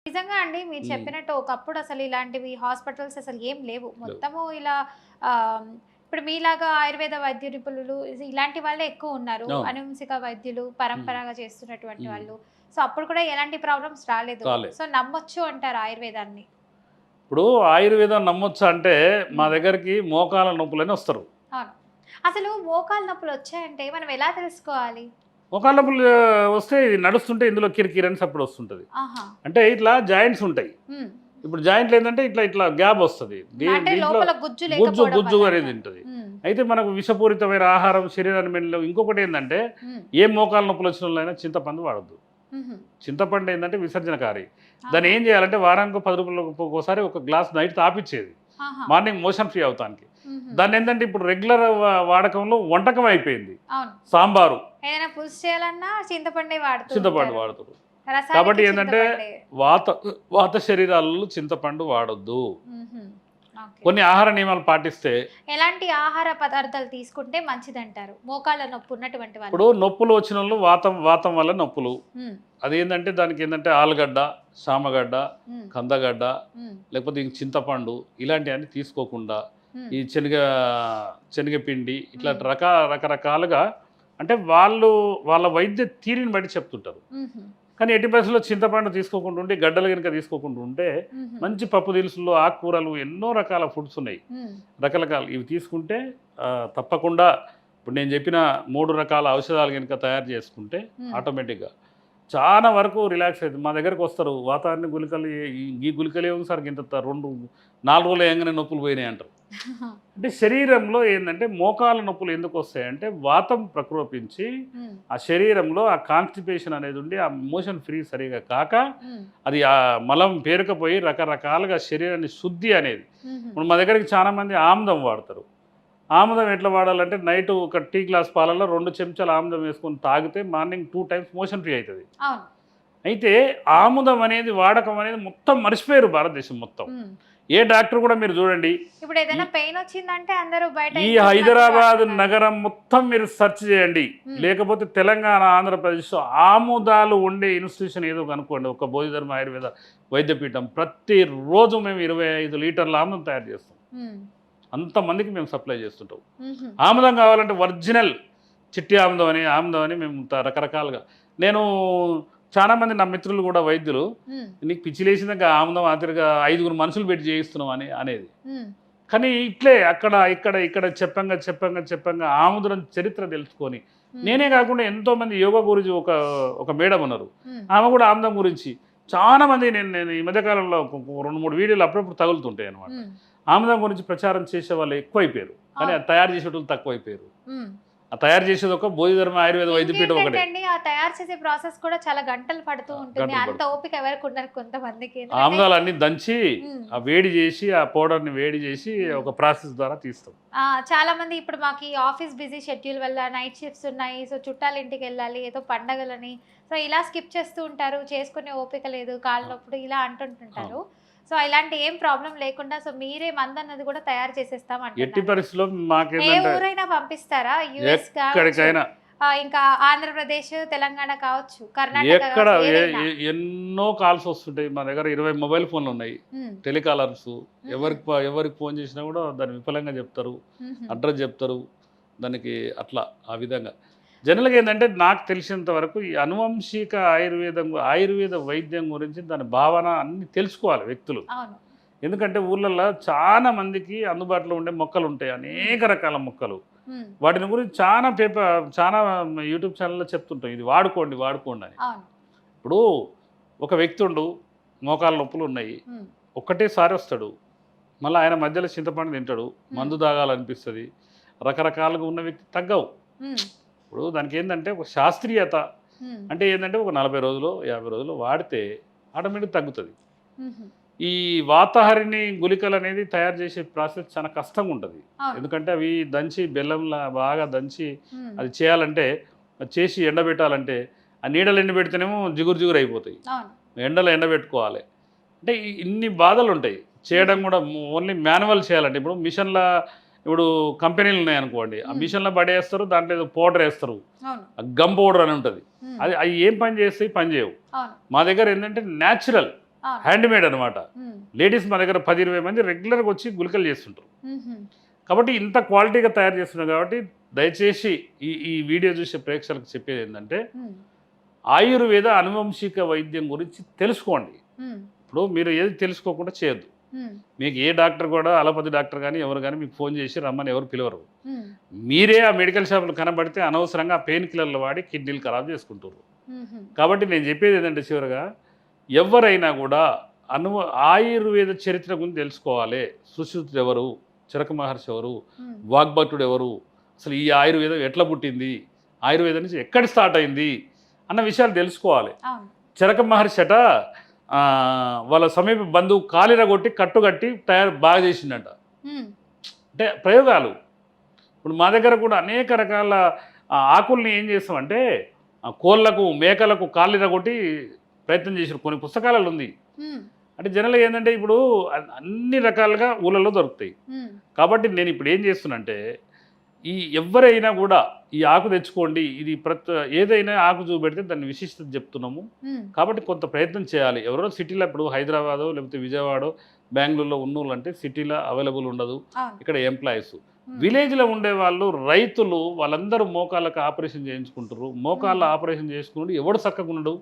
నిజంగా అండి మీరు చెప్పినట్టు ఒకప్పుడు అసలు ఇలాంటివి హాస్పిటల్స్ అసలు ఏం లేవు. మొత్తము ఇలా ఇప్పుడు మీలాగా ఆయుర్వేద వైద్య నిపుణులు ఇలాంటి వాళ్ళే ఎక్కువ ఉన్నారు. అవును. అనువంశిక వైద్యులు, పరంపరగా చేస్తున్నటువంటి హ్మ్. వాళ్ళు. సో, అప్పుడు కూడా ఎలాంటి ప్రాబ్లమ్స్ రాలేదు. రాలే. సో, నమ్మొచ్చు అంటారు ఆయుర్వేదాన్ని. ఇప్పుడు ఆయుర్వేదం నమ్మొచ్చా అంటే మా హ్మ్. దగ్గరికి మోకాళ్ళ నొప్పులని వస్తారు. అవును. అసలు మోకాలు నొప్పులొచ్చాయంటే మనం ఎలా తెలుసుకోవాలి? మోకాళ్ళ నొప్పులు వస్తే ఇది నడుస్తుంటే ఇందులో కిరికిరని సప్పుడు వస్తుంటది. ఆహా! అంటే ఇట్లా జాయింట్స్ ఉంటాయి. హ్మ్. ఇప్పుడు జాయింట్లు ఏంటంటే ఇట్లా ఇట్లా గ్యాప్ వస్తది. అంటే దీంట్లో లోపల గుజ్జు గుజ్జు లేకపోవడం గుజ్జు వల్ల అనేది అంటారు. ఉంటది. హ్మ్. అయితే మనకు విషపూరితమైన ఆహారం శరీరాన్ని మెడలో ఇంకొకటి ఏంటంటే హ్మ్. ఏ మోకాళ్ళ నొప్పులు వచ్చిన వాళ్ళైనా చింతపండు వాడొద్దు. హుహు. చింతపండు ఏంటంటే విసర్జనకారి. దాన్ని ఆహా! ఏం చేయాలంటే వారానికి 10 రూపాయలకు ఒకసారి ఒక గ్లాస్ నైట్ తాపిచ్చేది. ఆహా! మార్నింగ్ మోషన్ ఫ్రీ అవుతానికి. హుహు. దాన్ని ఏంటంటే ఇప్పుడు రెగ్యులర్ వాడకంలో వంటకం అయిపోయింది. అవును. సాంబారు, ఏదైనా పులుసు చేయాలన్నా చింతపండే వాడుతూ చింతపండు ఉంటారు. వాడుతారు. కాబట్టి రసానికి ఏంటంటే చింతపండే. వాత వాత శరీరాలలో చింతపండు వాడొద్దు. హుహు. ఓకే. కొన్ని ఆహార నియమాలు పాటిస్తే ఎలాంటి ఆహార పదార్థాలు తీసుకుంటే మంచిదంటారు? మోకాళ్ళ నొప్పి ఉన్నటువంటి వాళ్ళు. ఇప్పుడు నొప్పులు వచ్చినోళ్ళు వాతం వాతం వల్ల నొప్పులు. హ్మ్. అదేంటంటే దానికి ఏంటంటే ఆలుగడ్డ, శామగడ్డ, హ్మ్. కందగడ్డ హ్మ్. లేకపోతే ఇంక చింతపండు ఇలాంటివన్నీ తీసుకోకుండా హ్మ్. ఈ శనగపిండి ఇట్లా హ్మ్. రకరకాలుగా అంటే వాళ్ళు వాళ్ళ వైద్య తీరుని బట్టి చెప్తుంటారు. హుహు. కానీ ఎట్టి పరిస్థితుల్లో చింతపండు తీసుకోకుండా ఉంటే గడ్డలు కనుక తీసుకోకుండా ఉంటే హుహు. మంచి పప్పు దినుసులు ఆకుకూరలు ఎన్నో రకాల ఫుడ్స్ ఉన్నాయి. హ్మ్. రకరకాలు ఇవి తీసుకుంటే తప్పకుండా ఇప్పుడు నేను చెప్పిన 3 రకాల ఔషధాలు కనుక తయారు చేసుకుంటే హ్మ్. ఆటోమేటిక్గా చాలా వరకు రిలాక్స్ అవుతుంది. మా దగ్గరకు వస్తారు వాతావరణ గుళికలు ఈ గుళికలు ఏమో సార్ ఇంత 4 రోజులు వేయంగానే నొప్పులు పోయినాయి అంటారు. అంటే శరీరంలో ఏంటంటే మోకాల నొప్పులు ఎందుకు వస్తాయంటే వాతం ప్రకోపించి హ్మ్. ఆ శరీరంలో ఆ కాన్స్టిపేషన్ అనేది ఉండి ఆ మోషన్ ఫ్రీ సరిగా కాక హ్మ్. అది ఆ మలం పేరుకపోయి రకరకాలుగా శరీరాన్ని శుద్ధి అనేది. హుహు. ఇప్పుడు మా దగ్గరికి చాలామంది ఆముదం వాడతారు. ఆముదం ఎట్లా వాడాలంటే నైట్ ఒక టీ గ్లాస్ పాలలో 2 చెంచాలు ఆముదం వేసుకొని తాగితే మార్నింగ్ 2 టైమ్స్ మోషన్ ఫ్రీ అవుతుంది. అవును. అయితే ఆముదం అనేది వాడకం అనేది మొత్తం మర్చిపోయారు భారతదేశం మొత్తం. హ్మ్. ఏ డాక్టర్ కూడా మీరు చూడండి ఇప్పుడు ఈ ఏదైనా పెయిన్ వచ్చిందంటే అందరూ బయట ఈ ఇంగ్లీష్ మందులు హైదరాబాద్ వాడుతున్నారు. నగరం మొత్తం మీరు సెర్చ్ చేయండి. హ్మ్. లేకపోతే తెలంగాణ, ఆంధ్రప్రదేశ్‌లో ఆముదాలు ఉండే ఇన్‌స్టిట్యూషన్ ఏదో కనుక్కోండి. ఒక బోధిధర్మ ఆయుర్వేద వైద్యపీఠం. ప్రతిరోజు మేము 25 లీటర్ల ఆముదం తయారు చేస్తాం. హ్మ్. అంతమందికి మేము సప్లై చేస్తుంటాం. హుహు. ఆముదం కావాలంటే ఒరిజినల్ చిట్టి ఆముదం అని మేము రకరకాలుగా నేను చాలామంది నా మిత్రులు కూడా వైద్యులు, హ్మ్. "నీకు పిచ్చి లేసిందాక ఆముదం ఆఖరిగా 5 మనుషులు పెట్టి చేయిస్తున్నాం" అనేది. హ్మ్. కానీ ఇట్లే అక్కడ, ఇక్కడ చెప్పంగా ఆముదం చరిత్ర తెలుసుకొని, హ్మ్. నేనే కాకుండా ఎంతోమంది యోగా గురించి ఒక మేడం ఉన్నారు. హ్మ్. ఆమె కూడా ఆముదం గురించి చాలామంది నేను నేను ఈ మధ్య కాలంలో ఒక 2, 3 వీడియోలు అప్పుడప్పుడు తగులుతుంటాయి అన్నమాట. హ్మ్. ఆముదం గురించి ప్రచారం చేసేవాళ్ళు ఎక్కువైపోయారు. కానీ అవును. అది తయారు చేసేటోళ్ళు తక్కువైపోయారు. హ్మ్. ఆ తయారు చేసేది ఒక బోధిధర్మ ఆయుర్వేద వైద్యపీఠం ఇంకేంటంటే ఒకటే. అండి ఆ తయారు చేసే ప్రాసెస్ కూడా చాలా గంటలు పడుతూ ఉంటుంది. గంటలు అంత పడుతుంది. ఓపిక ఎవరికి ఉండదు కొంతమందికి. ఎందుకంటే ఆముదాలన్నీ దంచి హ్మ్. ఆ వేడి చేసి ఆ పౌడర్‌ని వేడి చేసి హ్మ్. ఒక ప్రాసెస్ ద్వారా తీస్తాం. చాలామంది ఇప్పుడు మాకీ ఆఫీస్ బిజీ షెడ్యూల్ వల్ల నైట్ షిఫ్ట్స్ ఉన్నాయి. సో, చుట్టాల ఇంటికెళ్ళాలి, ఏదో పండగలని. సో, ఇలా స్కిప్ చేస్తూ ఉంటారు. చేసుకునే ఓపిక లేదు, కాళ్ళు ఆ! నొప్పులు ఇలా అంటుంటుంటారు. అవును. సో, ఇలాంటి ఏం ప్రాబ్లమ్ లేకుండా సో, మీరే మందన్నది కూడా తయారు చేసేస్తాం ఎట్టి అంటున్నారు. పరిస్థితిలో ఏ మాకేందంటే ఊరైనా పంపిస్తారా? యూఎస్ కావచ్చు, ఎక్కడికైనా ఇంకా ఆంధ్రప్రదేశ్, తెలంగాణ కావచ్చు, కర్ణాటక ఎక్కడ కావచ్చు, ఎ ఏదైనా? ఎ ఎన్నో కాల్స్ వస్తుంటాయి. మా దగ్గర 20 మొబైల్ ఫోన్‌లున్నాయి. హ్మ్. టెలికాలర్సు. హుహు. ఎవరికి ఫోన్ చేసినా కూడా దాన్ని విఫలంగా చెప్తారు. హుహు. అడ్రెస్ చెప్తారు. దానికి అట్లా ఆ విధంగా. జనరల్‌గా ఏందంటే నాకు తెలిసినంత వరకు ఈ అనువంశిక ఆయుర్వేద వైద్యం గురించి దాని భావన అన్నీ తెలుసుకోవాలి వ్యక్తులు. అవును. ఎందుకంటే ఊర్లల్లో చాలా మందికి అందుబాటులో ఉండే మొక్కలుంటాయి. హ్మ్. అనేక రకాల మొక్కలు. హ్మ్. వాటిని గురించి చాలా యూట్యూబ్ ఛానెల్‌లో చెప్తుంటాం. ఇది వాడుకోండి అని. అవును. ఇప్పుడు ఒక వ్యక్తుండు మోకాళ్ళ నొప్పులున్నాయి. హ్మ్. ఒక్కటేసారి వస్తాడు. మళ్ళా ఆయన మధ్యలో చింతపండు తింటాడు. హ్మ్. మందు తాగాలనిపిస్తది. రకరకాలుగా ఉన్న వ్యక్తి తగ్గవు. హ్మ్. ఇప్పుడు దానికేందంటే ఒక శాస్త్రీయత హ్మ్. అంటే ఏందంటే ఒక 40 రోజులో, 50 రోజులో వాడితే ఆటోమేటిక్‌గా తగ్గుతది. హుహు. ఈ వాతాహారిని గుళికలనేది తయారు చేసే ప్రాసెస్ చాలా కష్టంగుంటది. అవును. ఎందుకంటే అవి దంచి బెల్లంలా బాగా దంచి హ్మ్. అది చేయాలంటే, అది చేసి ఎండబెట్టాలంటే, ఆ నీడలో ఎండబెడితేనేమో జిగురు జిగురు అయిపోతాయి. అవును. ఎండలో ఎండబెట్టుకోవాలి. అంటే ఇన్ని బాధలుంటాయి. చేయడం హుహు. కూడా ఓన్లీ మాన్యువల్ చేయాలంటే ఇప్పుడు మిషన్‌ల ఇప్పుడు కంపెనీలున్నాయనుకోండి. ఆ హ్మ్. మిషన్‌లో పడేస్తారు. దాంట్లో ఏదో పౌడరేస్తారు. అవును. గమ్ పౌడర్ అని ఉంటది. హ్మ్. అయి ఏం పని చేస్తాయి? పని చేయవు. అవును. మా దగ్గర ఏంటంటే నేచురల్. అవును. హ్యాండ్మేడ్ అనమాట. ఉమ్, లేడీస్ మా దగ్గర 10-20 మంది రెగ్యులర్గా వచ్చి గుళికలు చేస్తుంటారు. ఉహుం, కాబట్టి ఇంత క్వాలిటీగా తయారు చేస్తున్నారు కాబట్టి దయచేసి ఈ వీడియో చూసే ప్రేక్షకులకు చెప్పేది ఏంటంటే ఉమ్, ఆయుర్వేద అనువంశిక వైద్యం గురించి తెలుసుకోండి. ఉమ్, ఇప్పుడు మీరు ఏది తెలుసుకోకుండా చేయొద్దు. ఉమ్, మీకు ఏ డాక్టర్ కూడా అలోపతి డాక్టర్ కానీ ఎవరు కానీ మీకు ఫోన్ చేసి రమ్మని ఎవరు పిలవరు. ఉమ్, మీరే ఆ మెడికల్ షాపులు కనబడితే అనవసరంగా పెయిన్ కిల్లర్లు వాడి కిడ్నీలు ఖరాబ్ చేసుకుంటారు. ఉహుం, కాబట్టి నేను చెప్పేది ఏంటంటే చివరిగా ఎవరైనా కూడా ఆయుర్వేద చరిత్ర గురించి తెలుసుకోవాలి. సుశ్రుతుడు ఎవరు, చరక మహర్షి ఎవరు, ఉమ్, వాగ్భటుడు ఎవరు, అసలు ఈ ఆయుర్వేదం ఎట్లా పుట్టింది, ఆయుర్వేదం నుంచి ఎక్కడ స్టార్ట్ అయింది అన్న విషయాలు తెలుసుకోవాలి. అవును. చరక మహర్షి అట వాళ్ళ సమీప బంధువు కాలిరగొట్టి కట్టుకట్టి బాగా చేసిండట. ఉమ్, అంటే ప్రయోగాలు. ఇప్పుడు మా దగ్గర కూడా అనేక రకాల ఆకుల్ని ఏం చేస్తామంటే కోళ్ళకు మేకలకు కాలిరగొట్టి ప్రయత్నం చేసారు. కొన్ని పుస్తకాలలో ఉంది. ఉమ్, అంటే జనరల్గా ఏంటంటే ఇప్పుడు అన్ని రకాలుగా ఊళ్ళలో దొరుకుతాయి. ఉమ్, కాబట్టి నేను ఇప్పుడు ఏం చేస్తున్నంటే ఎవరైనా కూడా ఈ ఆకు తెచ్చుకోండి, ఇది ఏదైనా ఆకు చూపెడితే దాన్ని విశిష్టత చెప్తున్నాము. ఉమ్, కాబట్టి కొంత ప్రయత్నం చేయాలి. ఎవరో సిటీలో ఇప్పుడు హైదరాబాదో లేకపోతే విజయవాడో బెంగళూరులో ఉన్నోళ్ళు అంటే సిటీలో అవైలబుల్ ఉండదు. అవును. ఇక్కడ ఎంప్లాయీస్ ఉమ్, విలేజ్లో ఉండేవాళ్ళు రైతులు వాళ్ళందరూ మోకాళ్ళకు ఆపరేషన్ చేయించుకుంటారు. మోకాళ్ళ ఆపరేషన్ చేసుకుంటూ ఎవడు చక్కగా ఉండడు.